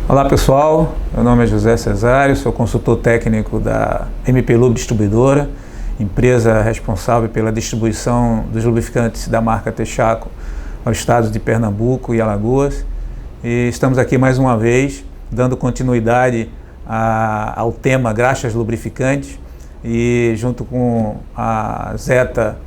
Olá pessoal, meu nome é José Cesário, sou consultor técnico da MP Lube Distribuidora, empresa responsável pela distribuição dos lubrificantes da marca Texaco aos estados de Pernambuco e Alagoas. E estamos aqui mais uma vez dando continuidade ao tema graxas lubrificantes e junto com a Zeta,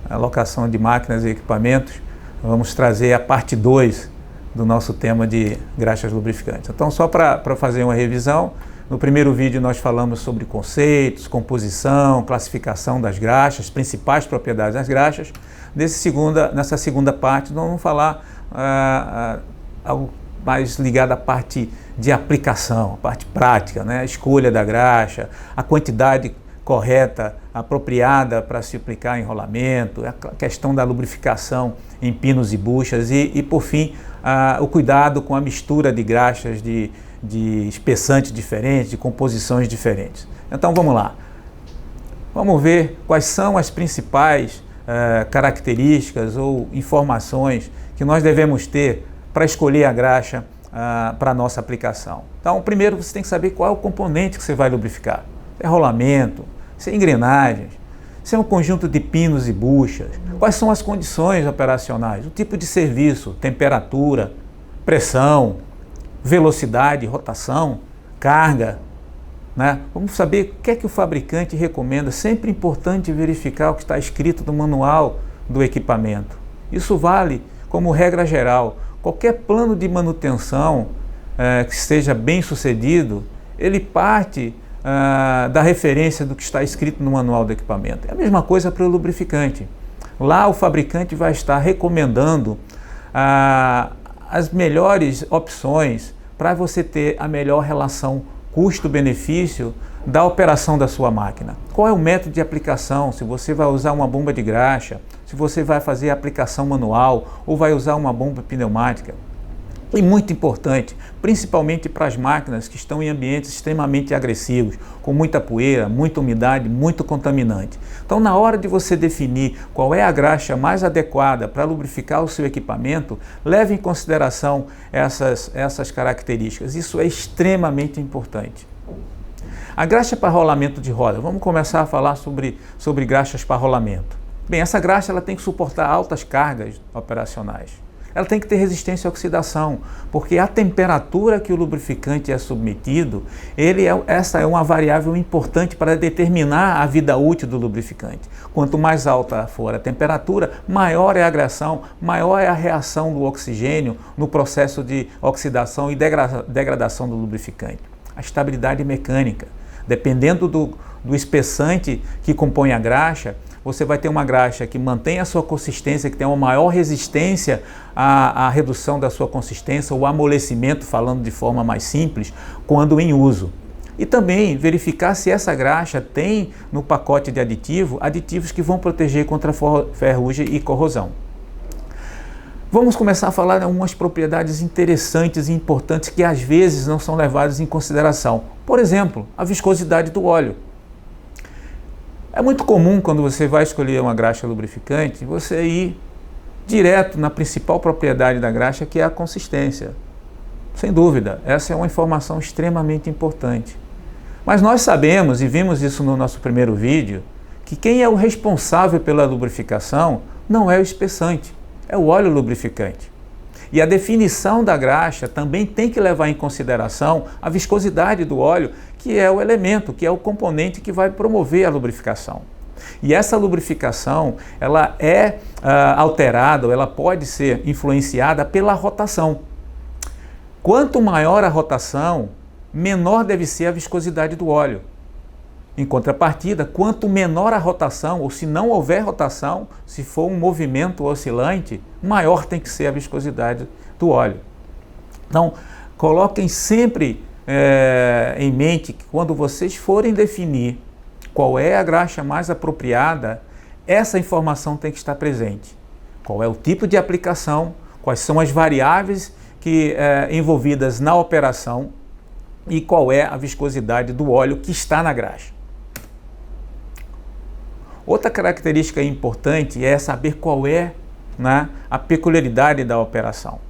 a locação de máquinas e equipamentos, vamos trazer a parte 2 do nosso tema de graxas lubrificantes. Então, só para fazer uma revisão, no primeiro vídeo nós falamos sobre conceitos, composição, classificação das graxas, principais propriedades das graxas. Nessa segunda parte nós vamos falar algo mais ligado à parte de aplicação, a parte prática, né? A escolha da graxa, a quantidade correta, apropriada para se aplicar em rolamento, a questão da lubrificação em pinos e buchas e por fim, o cuidado com a mistura de graxas de espessantes diferentes, de composições diferentes. Então vamos lá. Vamos ver quais são as principais características ou informações que nós devemos ter para escolher a graxa para a nossa aplicação. Então, primeiro você tem que saber qual é o componente que você vai lubrificar. É rolamento, se é engrenagens, se é um conjunto de pinos e buchas, quais são as condições operacionais, o tipo de serviço, temperatura, pressão, velocidade, rotação, carga, né? Vamos saber o que é que o fabricante recomenda. Sempre importante verificar o que está escrito no manual do equipamento. Isso vale como regra geral. Qualquer plano de manutenção que seja bem sucedido, ele parte da referência do que está escrito no manual do equipamento. É a mesma coisa para o lubrificante. Lá o fabricante vai estar recomendando as melhores opções para você ter a melhor relação custo-benefício da operação da sua máquina. Qual é o método de aplicação? Se você vai usar uma bomba de graxa, se você vai fazer a aplicação manual ou vai usar uma bomba pneumática. E muito importante, principalmente para as máquinas que estão em ambientes extremamente agressivos, com muita poeira, muita umidade, muito contaminante. Então, na hora de você definir qual é a graxa mais adequada para lubrificar o seu equipamento, leve em consideração essas características. Isso é extremamente importante. A graxa para rolamento de roda. Vamos começar a falar sobre graxas para rolamento. Bem, essa graxa ela tem que suportar altas cargas operacionais. Ela tem que ter resistência à oxidação, porque a temperatura que o lubrificante é submetido, essa é uma variável importante para determinar a vida útil do lubrificante. Quanto mais alta for a temperatura, maior é a agressão, maior é a reação do oxigênio no processo de oxidação e degradação do lubrificante. A estabilidade mecânica, dependendo do espessante que compõe a graxa, você vai ter uma graxa que mantém a sua consistência, que tem uma maior resistência à redução da sua consistência, ou amolecimento, falando de forma mais simples, quando em uso. E também verificar se essa graxa tem no pacote de aditivos que vão proteger contra ferrugem e corrosão. Vamos começar a falar de algumas propriedades interessantes e importantes que às vezes não são levadas em consideração. Por exemplo, a viscosidade do óleo. É muito comum, quando você vai escolher uma graxa lubrificante, você ir direto na principal propriedade da graxa, que é a consistência. Sem dúvida, essa é uma informação extremamente importante. Mas nós sabemos, e vimos isso no nosso primeiro vídeo, que quem é o responsável pela lubrificação não é o espessante, é o óleo lubrificante. E a definição da graxa também tem que levar em consideração a viscosidade do óleo, que é o elemento, que é o componente que vai promover a lubrificação. E essa lubrificação, ela é alterada, ou ela pode ser influenciada pela rotação. Quanto maior a rotação, menor deve ser a viscosidade do óleo. Em contrapartida, quanto menor a rotação, ou se não houver rotação, se for um movimento oscilante, maior tem que ser a viscosidade do óleo. Então, coloquem sempre em mente que quando vocês forem definir qual é a graxa mais apropriada, essa informação tem que estar presente. Qual é o tipo de aplicação, quais são as variáveis envolvidas na operação e qual é a viscosidade do óleo que está na graxa. Outra característica importante é saber qual é a peculiaridade da operação.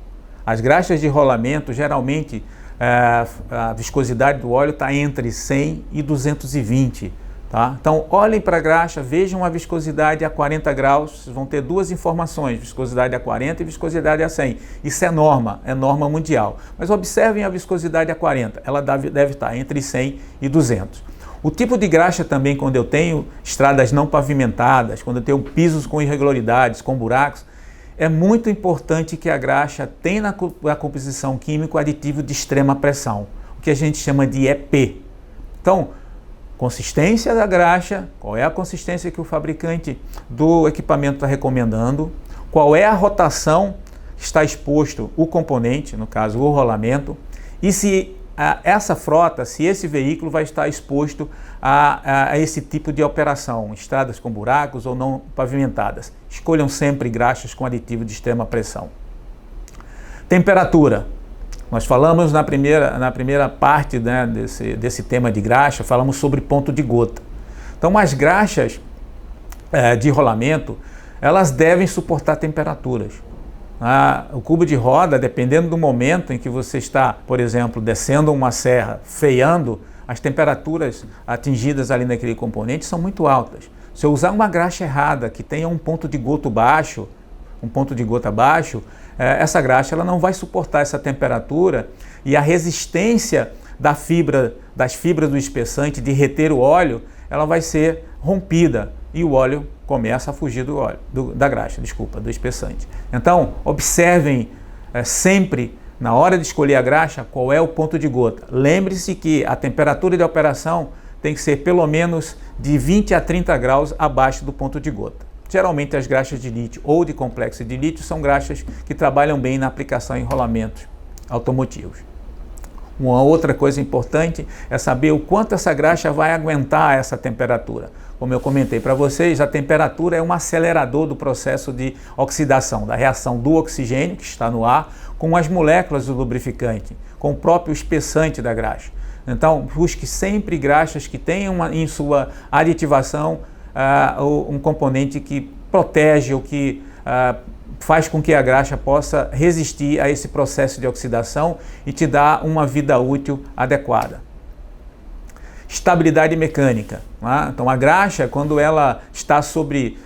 As graxas de rolamento geralmente a viscosidade do óleo está entre 100 e 220. Tá? Então, olhem para a graxa, vejam a viscosidade a 40 graus, vocês vão ter duas informações, viscosidade a 40 e viscosidade a 100. Isso é norma mundial. Mas observem a viscosidade a 40, ela deve estar entre 100 e 200. O tipo de graxa também, quando eu tenho estradas não pavimentadas, quando eu tenho pisos com irregularidades, com buracos, é muito importante que a graxa tenha na composição química o aditivo de extrema pressão, o que a gente chama de EP. Então, consistência da graxa, qual é a consistência que o fabricante do equipamento está recomendando, qual é a rotação que está exposto o componente, no caso o rolamento, e se essa frota, se esse veículo vai estar exposto a esse tipo de operação, estradas com buracos ou não pavimentadas. Escolham sempre graxas com aditivo de extrema pressão. Temperatura. Nós falamos na primeira parte, né, desse tema de graxa, falamos sobre ponto de gota. Então, as graxas de rolamento, elas devem suportar temperaturas. O cubo de roda, dependendo do momento em que você está, por exemplo, descendo uma serra, freando, as temperaturas atingidas ali naquele componente são muito altas. Se eu usar uma graxa errada, que tenha um ponto de gota baixo, essa graxa ela não vai suportar essa temperatura e a resistência das fibras do espessante de reter o óleo, ela vai ser rompida e o óleo começa a fugir do espessante. Então, observem sempre, na hora de escolher a graxa, qual é o ponto de gota. Lembre-se que a temperatura de operação tem que ser pelo menos de 20 a 30 graus abaixo do ponto de gota. Geralmente as graxas de lítio ou de complexo de lítio são graxas que trabalham bem na aplicação em rolamentos automotivos. Uma outra coisa importante é saber o quanto essa graxa vai aguentar essa temperatura. Como eu comentei para vocês, a temperatura é um acelerador do processo de oxidação, da reação do oxigênio que está no ar com as moléculas do lubrificante, com o próprio espessante da graxa. Então, busque sempre graxas que tenham em sua aditivação um componente que protege ou que faz com que a graxa possa resistir a esse processo de oxidação e te dá uma vida útil adequada. Estabilidade mecânica. Então, a graxa, quando ela está sob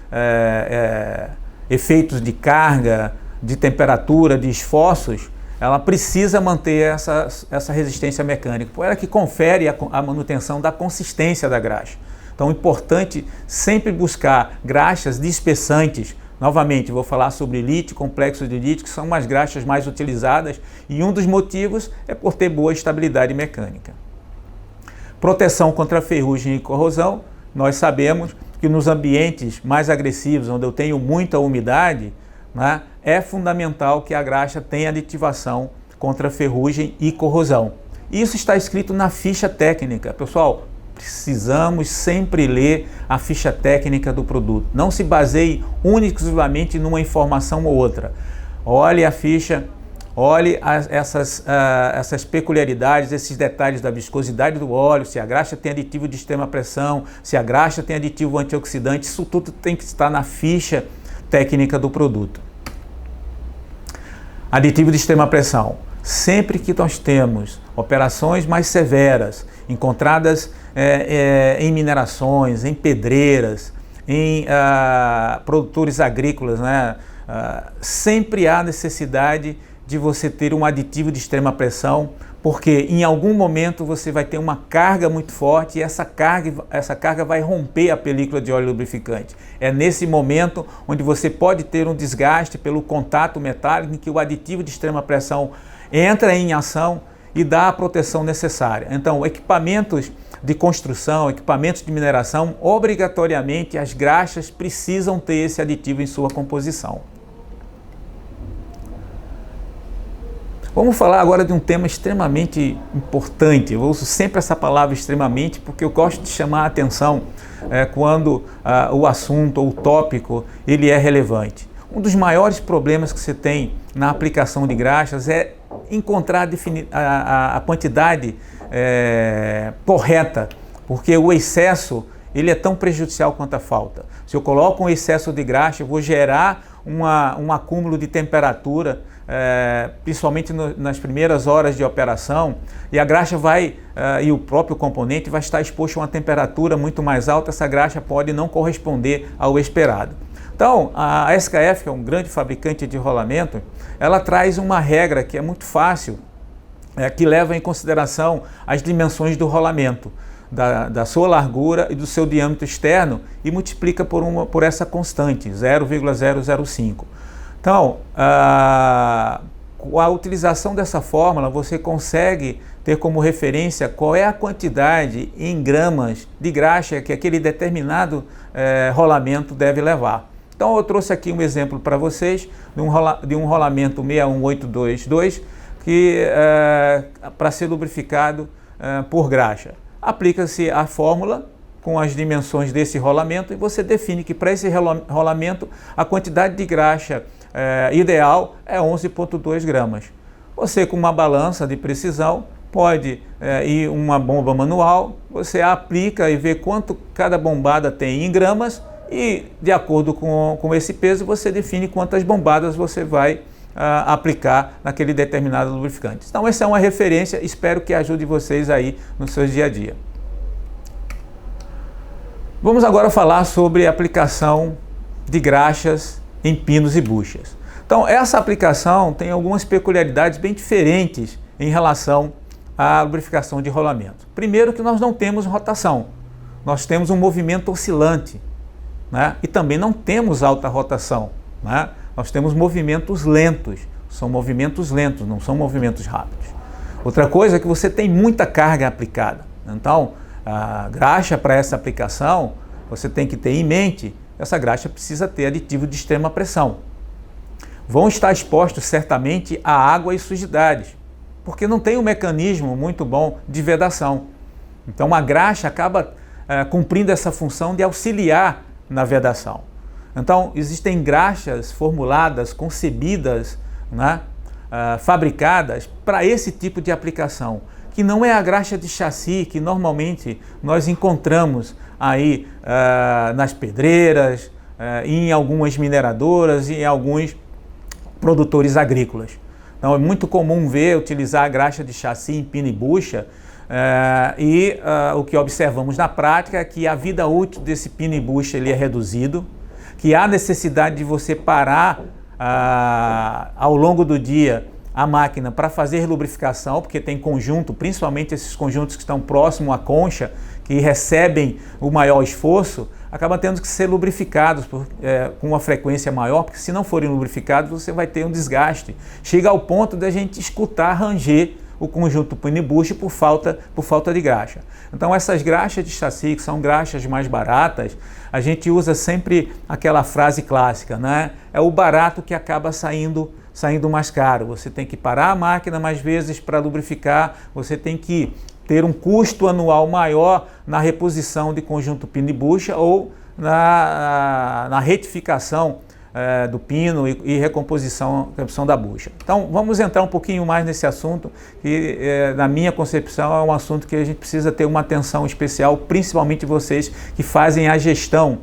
efeitos de carga, de temperatura, de esforços, ela precisa manter essa resistência mecânica, por ela que confere a manutenção da consistência da graxa. Então, é importante sempre buscar graxas espessantes. Novamente, vou falar sobre lítio, complexo de lítio, que são as graxas mais utilizadas, e um dos motivos é por ter boa estabilidade mecânica. Proteção contra ferrugem e corrosão. Nós sabemos que nos ambientes mais agressivos, onde eu tenho muita umidade, né, é fundamental que a graxa tenha aditivação contra ferrugem e corrosão. Isso está escrito na ficha técnica. Pessoal, precisamos sempre ler a ficha técnica do produto. Não se baseie única e exclusivamente numa informação ou outra. Olhe a ficha, olhe essas peculiaridades, esses detalhes da viscosidade do óleo, se a graxa tem aditivo de extrema pressão, se a graxa tem aditivo antioxidante, isso tudo tem que estar na ficha técnica do produto. Aditivo de extrema pressão. Sempre que nós temos operações mais severas, encontradas em minerações, em pedreiras, em produtores agrícolas, né? Sempre há necessidade de você ter um aditivo de extrema pressão, porque em algum momento você vai ter uma carga muito forte e essa carga vai romper a película de óleo lubrificante. É nesse momento onde você pode ter um desgaste pelo contato metálico em que o aditivo de extrema pressão entra em ação e dá a proteção necessária. Então, equipamentos de construção, equipamentos de mineração, obrigatoriamente as graxas precisam ter esse aditivo em sua composição. Vamos falar agora de um tema extremamente importante. Eu uso sempre essa palavra extremamente porque eu gosto de chamar a atenção quando o assunto ou o tópico ele é relevante. Um dos maiores problemas que você tem na aplicação de graxas é encontrar a quantidade correta, porque o excesso ele é tão prejudicial quanto a falta. Se eu coloco um excesso de graxa, eu vou gerar um acúmulo de temperatura, principalmente nas primeiras horas de operação, e a graxa e o próprio componente vai estar exposto a uma temperatura muito mais alta, essa graxa pode não corresponder ao esperado. Então, a SKF, que é um grande fabricante de rolamento, ela traz uma regra que é muito fácil, que leva em consideração as dimensões do rolamento, da sua largura e do seu diâmetro externo, e multiplica por essa constante, 0,005. Então, com a utilização dessa fórmula, você consegue ter como referência qual é a quantidade em gramas de graxa que aquele determinado rolamento deve levar. Então, eu trouxe aqui um exemplo para vocês de um rolamento 61822, que para ser lubrificado por graxa. Aplica-se a fórmula com as dimensões desse rolamento e você define que para esse rolamento a quantidade de graxa ideal é 11,2 gramas. Você, com uma balança de precisão, pode e uma bomba manual, você aplica e vê quanto cada bombada tem em gramas e, de acordo com esse peso, você define quantas bombadas você vai aplicar naquele determinado lubrificante. Então, essa é uma referência, espero que ajude vocês aí no seu dia a dia. Vamos agora falar sobre a aplicação de graxas em pinos e buchas. Então, essa aplicação tem algumas peculiaridades bem diferentes em relação à lubrificação de rolamento. Primeiro, que nós não temos rotação, nós temos um movimento oscilante, né? E também não temos alta rotação, né? Nós temos movimentos lentos, são movimentos lentos, não são movimentos rápidos. Outra coisa é que você tem muita carga aplicada. Então, a graxa para essa aplicação, você tem que ter em mente, essa graxa precisa ter aditivo de extrema pressão. Vão estar expostos certamente a água e sujidades, porque não tem um mecanismo muito bom de vedação. Então, a graxa acaba cumprindo essa função de auxiliar na vedação. Então, existem graxas formuladas, concebidas, né, fabricadas para esse tipo de aplicação, que não é a graxa de chassi que normalmente nós encontramos aí nas pedreiras, em algumas mineradoras e em alguns produtores agrícolas. Então, é muito comum utilizar a graxa de chassi em pino e bucha, o que observamos na prática é que a vida útil desse pino e bucha ele é reduzido, que há necessidade de você parar ao longo do dia a máquina para fazer lubrificação, porque tem conjunto, principalmente esses conjuntos que estão próximos à concha, que recebem o maior esforço, acabam tendo que ser lubrificados com uma frequência maior, porque se não forem lubrificados você vai ter um desgaste. Chega ao ponto de a gente escutar ranger o conjunto pino e bucha por falta de graxa. Então, essas graxas de chassi, que são graxas mais baratas, a gente usa sempre aquela frase clássica, né? É o barato que acaba saindo mais caro. Você tem que parar a máquina mais vezes para lubrificar, você tem que ter um custo anual maior na reposição de conjunto pino e bucha ou na retificação do pino e recomposição da bucha. Então, vamos entrar um pouquinho mais nesse assunto, que na minha concepção é um assunto que a gente precisa ter uma atenção especial, principalmente vocês que fazem a gestão,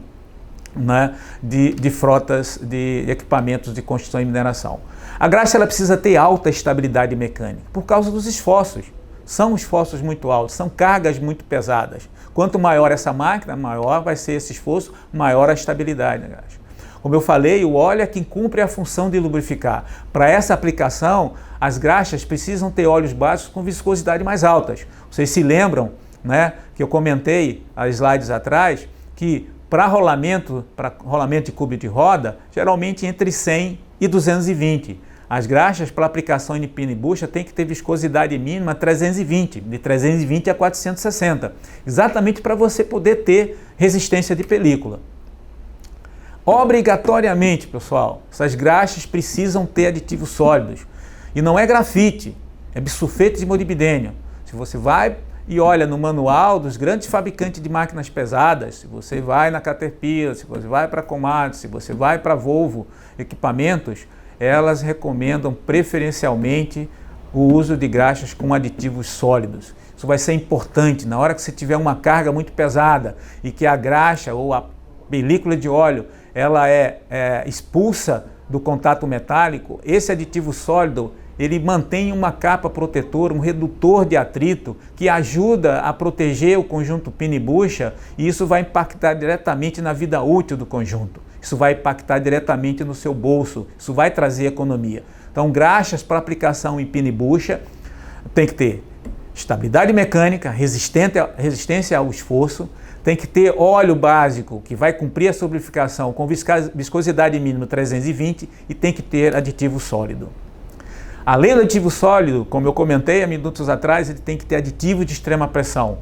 né, de frotas de equipamentos de construção e mineração. A graxa ela precisa ter alta estabilidade mecânica, por causa dos esforços. São esforços muito altos, são cargas muito pesadas. Quanto maior essa máquina, maior vai ser esse esforço, maior a estabilidade da graxa. Como eu falei, o óleo é quem cumpre a função de lubrificar. Para essa aplicação, as graxas precisam ter óleos básicos com viscosidade mais altas. Vocês se lembram, né, que eu comentei há slides atrás, que para rolamento de cubo de roda, geralmente entre 100 e 220. As graxas para aplicação em pino e bucha tem que ter viscosidade mínima 320, de 320 a 460, exatamente para você poder ter resistência de película. Obrigatoriamente, pessoal, essas graxas precisam ter aditivos sólidos. E não é grafite, é bisulfeto de molibdênio. Se você vai e olha no manual dos grandes fabricantes de máquinas pesadas, se você vai na Caterpillar, se você vai para a Komatsu, se você vai para a Volvo Equipamentos, elas recomendam preferencialmente o uso de graxas com aditivos sólidos. Isso vai ser importante na hora que você tiver uma carga muito pesada e que a graxa ou a película de óleo ela expulsa do contato metálico, esse aditivo sólido ele mantém uma capa protetora, um redutor de atrito que ajuda a proteger o conjunto pino e bucha, e isso vai impactar diretamente na vida útil do conjunto. Isso vai impactar diretamente no seu bolso, isso vai trazer economia. Então, graxas para aplicação em pino e bucha tem que ter estabilidade mecânica, resistência ao esforço, tem que ter óleo básico que vai cumprir a lubrificação com viscosidade mínima 320 e tem que ter aditivo sólido. Além do aditivo sólido, como eu comentei há minutos atrás, ele tem que ter aditivo de extrema pressão.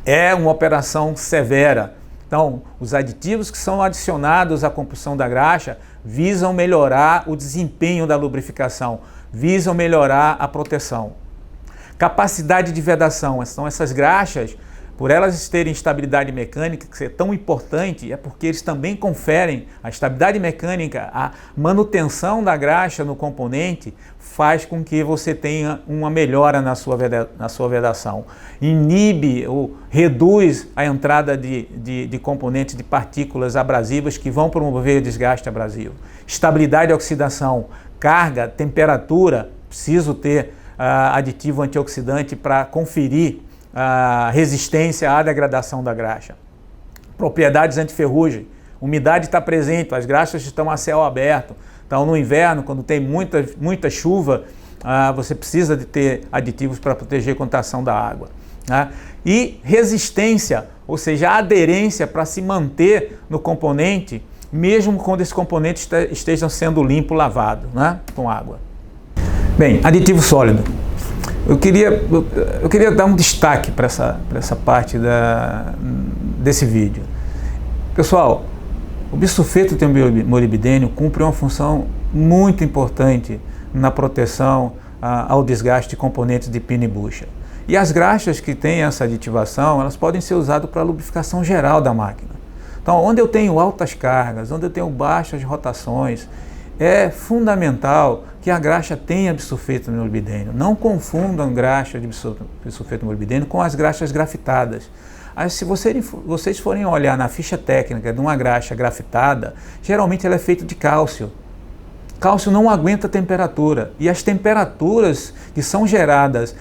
É uma operação severa. Então, os aditivos que são adicionados à compulsão da graxa visam melhorar o desempenho da lubrificação, visam melhorar a proteção. Capacidade de vedação, são essas graxas, por elas terem estabilidade mecânica, que é tão importante, é porque eles também conferem a estabilidade mecânica, a manutenção da graxa no componente, faz com que você tenha uma melhora na sua vedação. Inibe ou reduz a entrada de componentes de partículas abrasivas que vão promover desgaste abrasivo. Estabilidade de oxidação, carga, temperatura, preciso ter aditivo antioxidante para conferir a resistência à degradação da graxa. Propriedades antiferrugem. Umidade está presente, as graxas estão a céu aberto. Então, no inverno, quando tem muita chuva, você precisa de ter aditivos para proteger contra a ação da água. E resistência, ou seja, a aderência para se manter no componente, mesmo quando esse componente esteja sendo limpo, lavado, com água. Bem, aditivo sólido. Eu queria dar um destaque para essa parte desse vídeo. Pessoal, o bisulfeto de molibdênio cumpre uma função muito importante na proteção ao desgaste de componentes de pino e bucha. E as graxas que têm essa aditivação, elas podem ser usadas para a lubrificação geral da máquina. Então, onde eu tenho altas cargas, onde eu tenho baixas rotações, é fundamental que a graxa tenha bisulfeto de molibdênio. Não confundam graxa de bisulfeto de molibdênio com as graxas grafitadas. Aí, se vocês forem olhar na ficha técnica de uma graxa grafitada, geralmente ela é feita de cálcio. Cálcio não aguenta temperatura, e as temperaturas que são geradas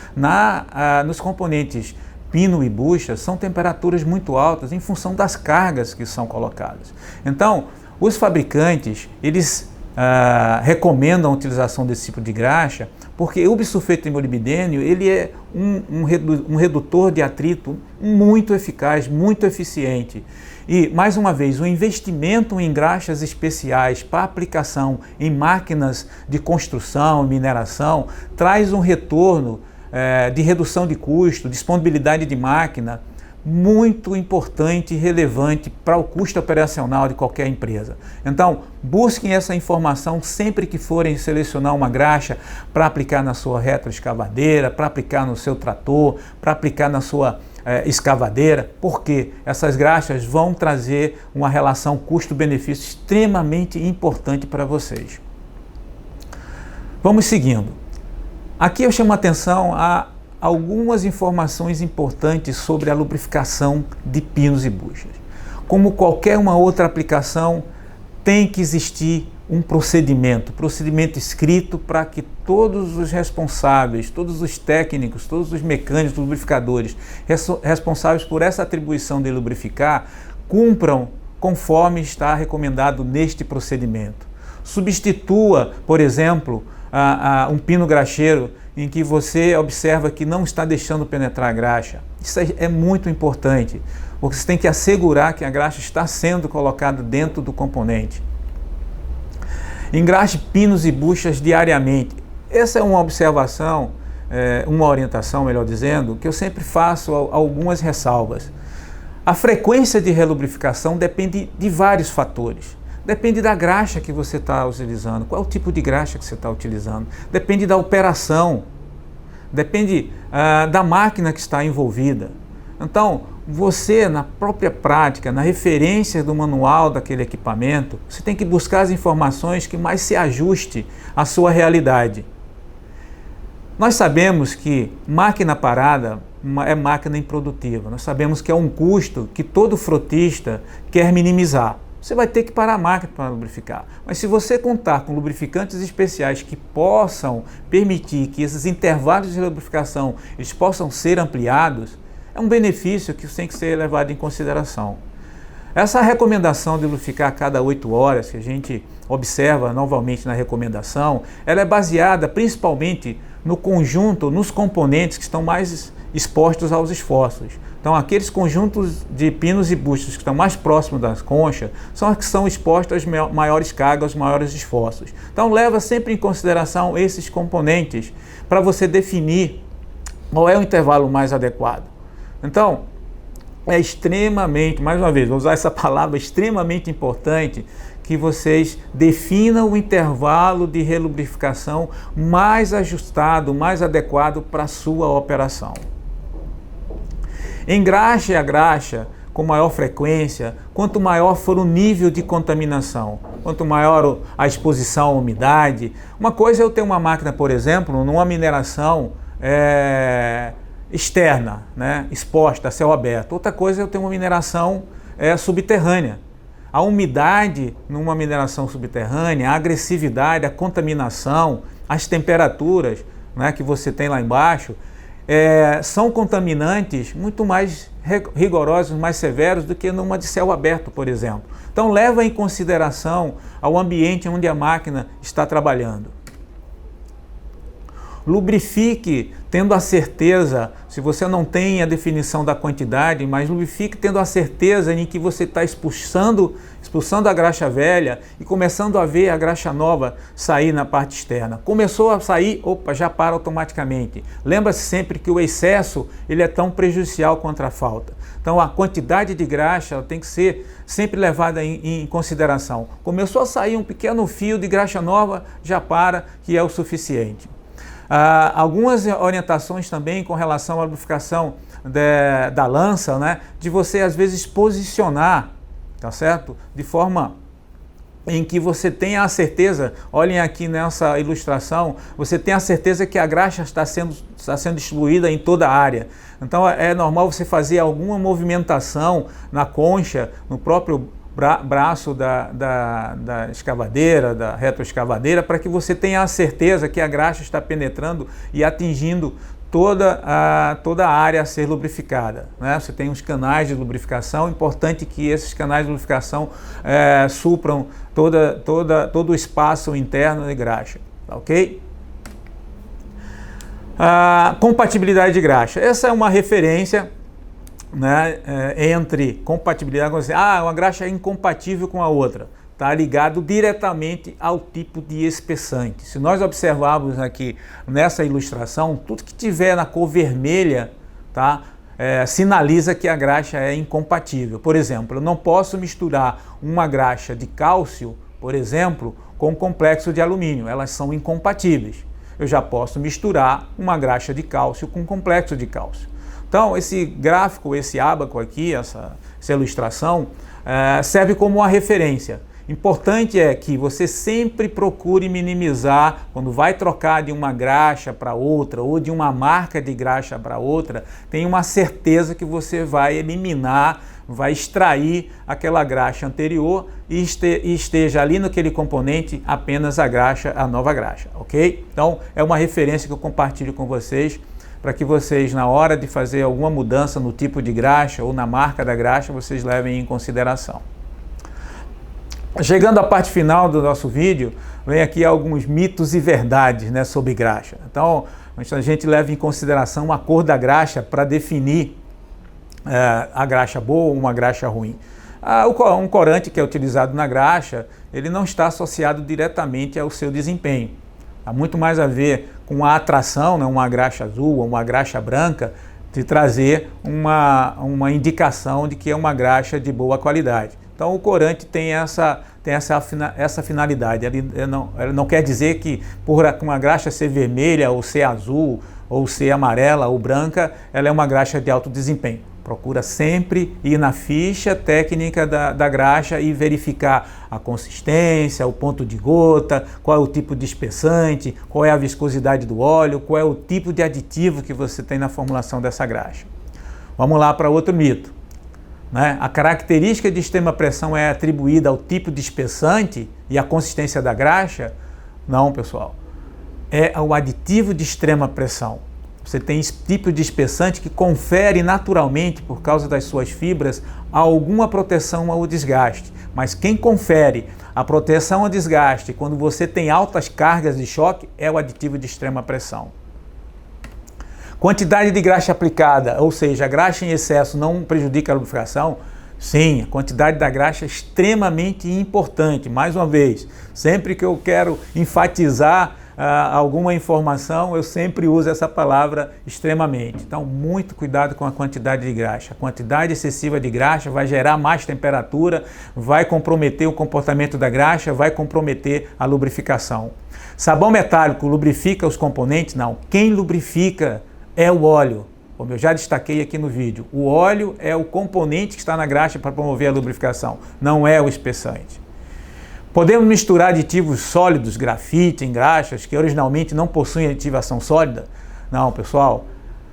nos componentes pino e bucha são temperaturas muito altas em função das cargas que são colocadas. Então, os fabricantes, eles recomendam a utilização desse tipo de graxa, porque o bisulfeto de molibdênio ele é um redutor de atrito muito eficaz, muito eficiente. E, mais uma vez, o investimento em graxas especiais para aplicação em máquinas de construção, mineração, traz um retorno de redução de custo, disponibilidade de máquina, muito importante e relevante para o custo operacional de qualquer empresa. Então, busquem essa informação sempre que forem selecionar uma graxa para aplicar na sua retroescavadeira, para aplicar no seu trator, para aplicar na sua escavadeira, porque essas graxas vão trazer uma relação custo-benefício extremamente importante para vocês. Vamos seguindo. Aqui eu chamo a atenção a algumas informações importantes sobre a lubrificação de pinos e buchas. Como qualquer uma outra aplicação, tem que existir um procedimento escrito para que todos os responsáveis, todos os técnicos, todos os mecânicos, lubrificadores responsáveis por essa atribuição de lubrificar, cumpram conforme está recomendado neste procedimento. Substitua, por exemplo, um pino graxeiro em que você observa que não está deixando penetrar a graxa. Isso é muito importante, porque você tem que assegurar que a graxa está sendo colocada dentro do componente. Engraxe pinos e buchas diariamente. Essa é uma observação, uma orientação, melhor dizendo, que eu sempre faço algumas ressalvas. A frequência de relubrificação depende de vários fatores. Depende da graxa que você está utilizando, qual é o tipo de graxa que você está utilizando. Depende da operação, depende da máquina que está envolvida. Então, você, na própria prática, na referência do manual daquele equipamento, você tem que buscar as informações que mais se ajuste à sua realidade. Nós sabemos que máquina parada é máquina improdutiva. Nós sabemos que é um custo que todo frotista quer minimizar. você vai ter que parar a máquina para lubrificar. Mas se você contar com lubrificantes especiais que possam permitir que esses intervalos de lubrificação eles possam ser ampliados, é um benefício que tem que ser levado em consideração. Essa recomendação de lubrificar a cada 8 horas, que a gente observa novamente na recomendação, ela é baseada principalmente no conjunto, nos componentes que estão mais expostos aos esforços. Então, aqueles conjuntos de pinos e bustos que estão mais próximos das conchas são os que são expostos às maiores cargas, aos maiores esforços. Então, leva sempre em consideração esses componentes para você definir qual é o intervalo mais adequado. Então, é extremamente, mais uma vez, vou usar essa palavra, extremamente importante que vocês definam o intervalo de relubrificação mais ajustado, mais adequado para a sua operação. Engraxe a graxa com maior frequência, quanto maior for o nível de contaminação, quanto maior a exposição à umidade. Uma coisa é eu ter uma máquina, por exemplo, numa mineração externa, né, exposta a céu aberto. Outra coisa é eu ter uma mineração subterrânea. A umidade numa mineração subterrânea, a agressividade, a contaminação, as temperaturas, né, que você tem lá embaixo, são contaminantes muito mais rigorosos, mais severos do que numa de céu aberto, por exemplo. Então leva em consideração ao ambiente onde a máquina está trabalhando. Lubrifique tendo a certeza, se você não tem a definição da quantidade, mas lubrifique tendo a certeza em que você está expulsando a graxa velha e começando a ver a graxa nova sair na parte externa. Começou a sair, opa, já para automaticamente. Lembra-se sempre que o excesso ele é tão prejudicial quanto a falta. Então a quantidade de graxa tem que ser sempre levada em consideração. Começou a sair um pequeno fio de graxa nova, já para, que é o suficiente. Algumas orientações também com relação à lubrificação da lança, né, de você às vezes posicionar, tá certo? De forma em que você tenha a certeza, olhem aqui nessa ilustração, você tem a certeza que a graxa está sendo distribuída em toda a área. Então é normal você fazer alguma movimentação na concha, no próprio braço da escavadeira, da retroescavadeira, para que você tenha a certeza que a graxa está penetrando e atingindo toda a área a ser lubrificada, né? Você tem os canais de lubrificação, importante que esses canais de lubrificação supram todo o espaço interno de graxa, tá, ok? Compatibilidade de graxa, essa é uma referência, né, entre compatibilidade, uma graxa é incompatível com a outra, está ligado diretamente ao tipo de espessante. Se nós observarmos aqui nessa ilustração, tudo que tiver na cor vermelha, tá, sinaliza que a graxa é incompatível. Por exemplo, eu não posso misturar uma graxa de cálcio, por exemplo, com um complexo de alumínio, elas são incompatíveis. Eu já posso misturar uma graxa de cálcio com um complexo de cálcio. Então, esse gráfico, esse ábaco aqui, essa ilustração, serve como uma referência. Importante é que você sempre procure minimizar, quando vai trocar de uma graxa para outra ou de uma marca de graxa para outra, tenha uma certeza que você vai eliminar, vai extrair aquela graxa anterior e esteja ali naquele componente apenas a nova graxa, ok? Então, é uma referência que eu compartilho com vocês, para que vocês, na hora de fazer alguma mudança no tipo de graxa ou na marca da graxa, vocês levem em consideração. Chegando à parte final do nosso vídeo, vem aqui alguns mitos e verdades, né, sobre graxa. Então, a gente leva em consideração a cor da graxa para definir a graxa boa ou uma graxa ruim. Um corante que é utilizado na graxa, ele não está associado diretamente ao seu desempenho. Há muito mais a ver com a atração, né, uma graxa azul ou uma graxa branca, de trazer uma indicação de que é uma graxa de boa qualidade. Então o corante tem essa finalidade. Ele não quer dizer que por uma graxa ser vermelha ou ser azul ou ser amarela ou branca, ela é uma graxa de alto desempenho. Procura sempre ir na ficha técnica da graxa e verificar a consistência, o ponto de gota, qual é o tipo de espessante, qual é a viscosidade do óleo, qual é o tipo de aditivo que você tem na formulação dessa graxa. Vamos lá para outro mito. né? A característica de extrema pressão é atribuída ao tipo de espessante e à consistência da graxa? Não, pessoal. É o aditivo de extrema pressão. Você tem esse tipo de espessante que confere naturalmente, por causa das suas fibras, alguma proteção ao desgaste. Mas quem confere a proteção ao desgaste quando você tem altas cargas de choque é o aditivo de extrema pressão. Quantidade de graxa aplicada, ou seja, a graxa em excesso não prejudica a lubrificação? Sim, a quantidade da graxa é extremamente importante. Mais uma vez, sempre que eu quero enfatizar alguma informação, eu sempre uso essa palavra extremamente. Então, muito cuidado com a quantidade de graxa. A quantidade excessiva de graxa vai gerar mais temperatura, vai comprometer o comportamento da graxa, vai comprometer a lubrificação. Sabão metálico lubrifica os componentes? Não. Quem lubrifica é o óleo. Como eu já destaquei aqui no vídeo, o óleo é o componente que está na graxa para promover a lubrificação, não é o espessante. Podemos misturar aditivos sólidos, grafite, em graxas, que originalmente não possuem aditivação sólida? Não, pessoal.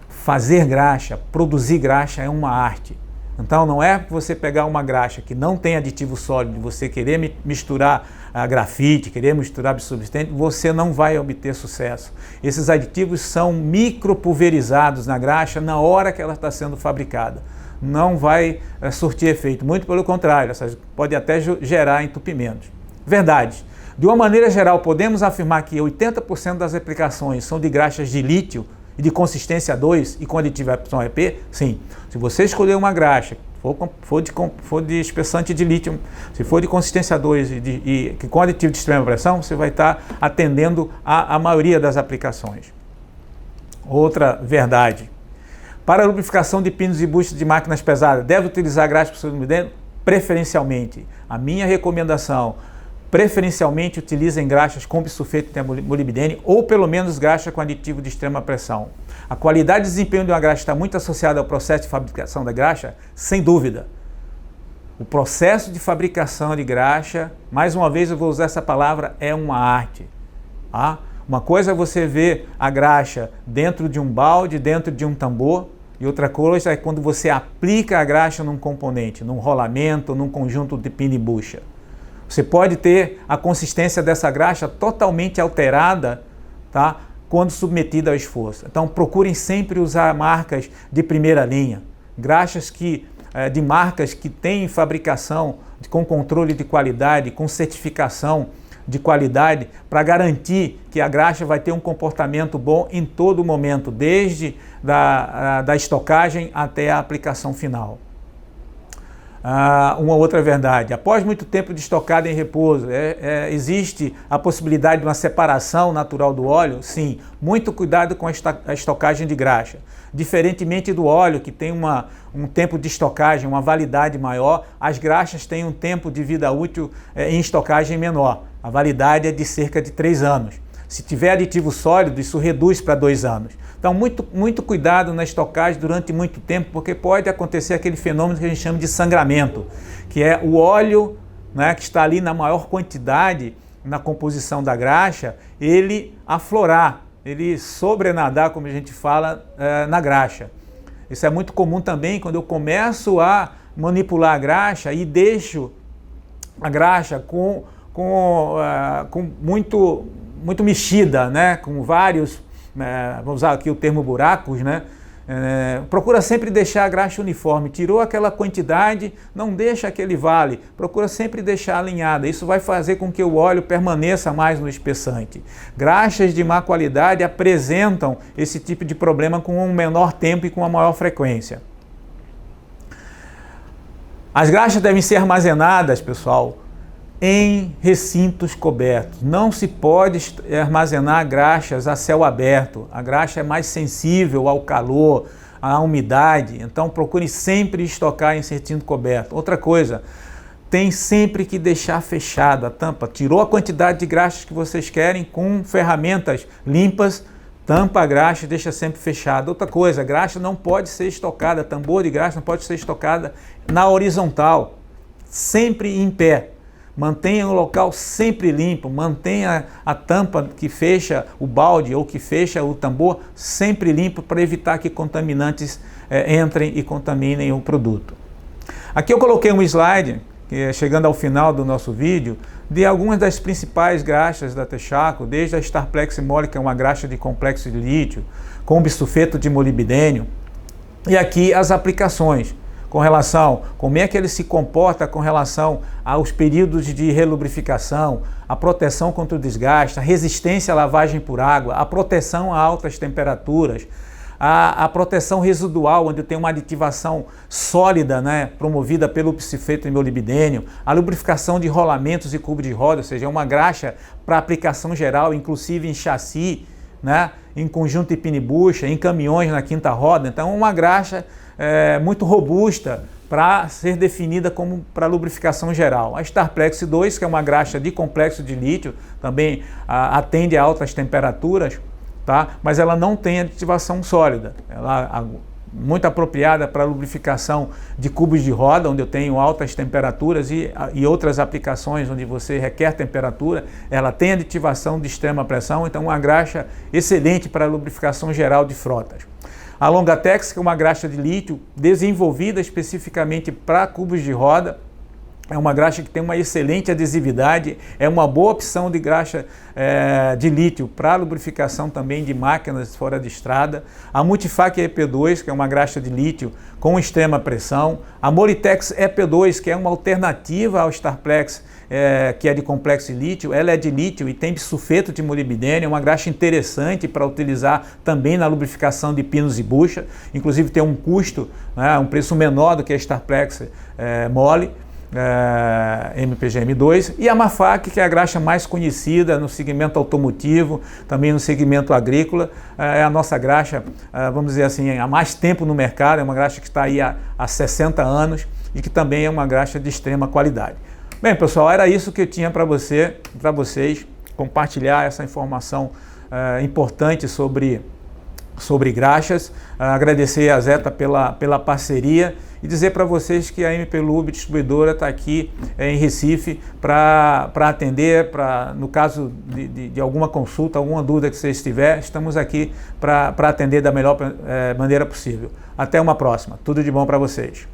Fazer graxa, produzir graxa é uma arte. Então não é você pegar uma graxa que não tem aditivo sólido, você querer misturar grafite, querer misturar absorvente, você não vai obter sucesso. Esses aditivos são micropulverizados na graxa na hora que ela está sendo fabricada. Não vai surtir efeito, muito pelo contrário, pode até gerar entupimentos. Verdade. De uma maneira geral, podemos afirmar que 80% das aplicações são de graxas de lítio e de consistência 2 e com aditivação EP? Sim. Se você escolher uma graxa, for de espessante de lítio, se for de consistência 2 e com aditivo de extrema pressão, você vai estar atendendo a maioria das aplicações. Outra verdade. Para a lubrificação de pinos e buchas de máquinas pesadas, deve utilizar graxa por molibdênio? Preferencialmente. A minha recomendação, preferencialmente utilizem graxas com bisulfeto de molibdênio ou pelo menos graxa com aditivo de extrema pressão. A qualidade de desempenho de uma graxa está muito associada ao processo de fabricação da graxa? Sem dúvida. O processo de fabricação de graxa, mais uma vez eu vou usar essa palavra, é uma arte. Tá? Uma coisa é você ver a graxa dentro de um balde, dentro de um tambor, e outra coisa é quando você aplica a graxa num componente, num rolamento, num conjunto de pino e bucha. Você pode ter a consistência dessa graxa totalmente alterada, tá? Quando submetida ao esforço. Então procurem sempre usar marcas de primeira linha, graxas de marcas que têm fabricação com controle de qualidade, com certificação de qualidade, para garantir que a graxa vai ter um comportamento bom em todo momento, desde da estocagem até a aplicação final. Uma outra verdade, após muito tempo de estocada em repouso, existe a possibilidade de uma separação natural do óleo? Sim, muito cuidado com a estocagem de graxa. Diferentemente do óleo, que tem um tempo de estocagem, uma validade maior, as graxas têm um tempo de vida útil em estocagem menor. A validade é de cerca de 3 anos. Se tiver aditivo sólido, isso reduz para 2 anos. Então, muito cuidado na estocagem durante muito tempo, porque pode acontecer aquele fenômeno que a gente chama de sangramento, que é o óleo, né, que está ali na maior quantidade na composição da graxa, ele aflorar, ele sobrenadar, como a gente fala, na graxa. Isso é muito comum também quando eu começo a manipular a graxa e deixo a graxa com muito mexida, né, com vários, vou usar aqui o termo buracos, né, procura sempre deixar a graxa uniforme, tirou aquela quantidade, não deixa aquele vale, procura sempre deixar alinhada, isso vai fazer com que o óleo permaneça mais no espessante. Graxas de má qualidade apresentam esse tipo de problema com um menor tempo e com uma maior frequência. As graxas devem ser armazenadas, pessoal, em recintos cobertos. Não se pode armazenar graxas a céu aberto. A graxa é mais sensível ao calor, à umidade, então procure sempre estocar em recinto coberto. Outra coisa, tem sempre que deixar fechado a tampa. Tirou a quantidade de graxas que vocês querem com ferramentas limpas, tampa a graxa e deixa sempre fechada. Outra coisa, a graxa não pode ser estocada, tambor de graxa não pode ser estocada na horizontal, sempre em pé. Mantenha o local sempre limpo, mantenha a tampa que fecha o balde ou que fecha o tambor sempre limpo para evitar que contaminantes entrem e contaminem o produto. Aqui eu coloquei um slide, chegando ao final do nosso vídeo, de algumas das principais graxas da Texaco, desde a Starplex Mole, que é uma graxa de complexo de lítio, com bisulfeto de molibdênio, e aqui as aplicações, com relação a como é que ele se comporta com relação aos períodos de relubrificação, a proteção contra o desgaste, a resistência à lavagem por água, a proteção a altas temperaturas, a proteção residual, onde tem uma aditivação sólida, né, promovida pelo bisulfeto de molibdênio, a lubrificação de rolamentos e cubos de roda, ou seja, é uma graxa para aplicação geral, inclusive em chassi, né, em conjunto de pinibucha, em caminhões na quinta roda. Então, uma graxa muito robusta para ser definida como para lubrificação geral. A Starplex 2, que é uma graxa de complexo de lítio, também atende a altas temperaturas, tá? Mas ela não tem aditivação sólida. Ela muito apropriada para lubrificação de cubos de roda, onde eu tenho altas temperaturas e outras aplicações onde você requer temperatura. Ela tem aditivação de extrema pressão, então uma graxa excelente para lubrificação geral de frotas. A Longatex, que é uma graxa de lítio desenvolvida especificamente para cubos de roda, é uma graxa que tem uma excelente adesividade, é uma boa opção de graxa de lítio para lubrificação também de máquinas fora de estrada. A Multifac EP2, que é uma graxa de lítio com extrema pressão. A Molitex EP2, que é uma alternativa ao Starplex, que é de complexo de lítio. Ela é de lítio e tem bisulfeto de molibdênio, é uma graxa interessante para utilizar também na lubrificação de pinos e bucha. Inclusive tem um custo, né, um preço menor do que a Starplex Mole. MPGM2, e a Mafac, que é a graxa mais conhecida no segmento automotivo, também no segmento agrícola, é a nossa graxa, vamos dizer assim, há mais tempo no mercado, é uma graxa que está aí há 60 anos e que também é uma graxa de extrema qualidade. Bem, pessoal, era isso que eu tinha para vocês, compartilhar essa informação importante sobre graxas, agradecer a Zeta pela parceria e dizer para vocês que a MP Lube Distribuidora está aqui em Recife para atender, no caso de alguma consulta, alguma dúvida que vocês tiverem, estamos aqui para atender da melhor maneira possível. Até uma próxima. Tudo de bom para vocês.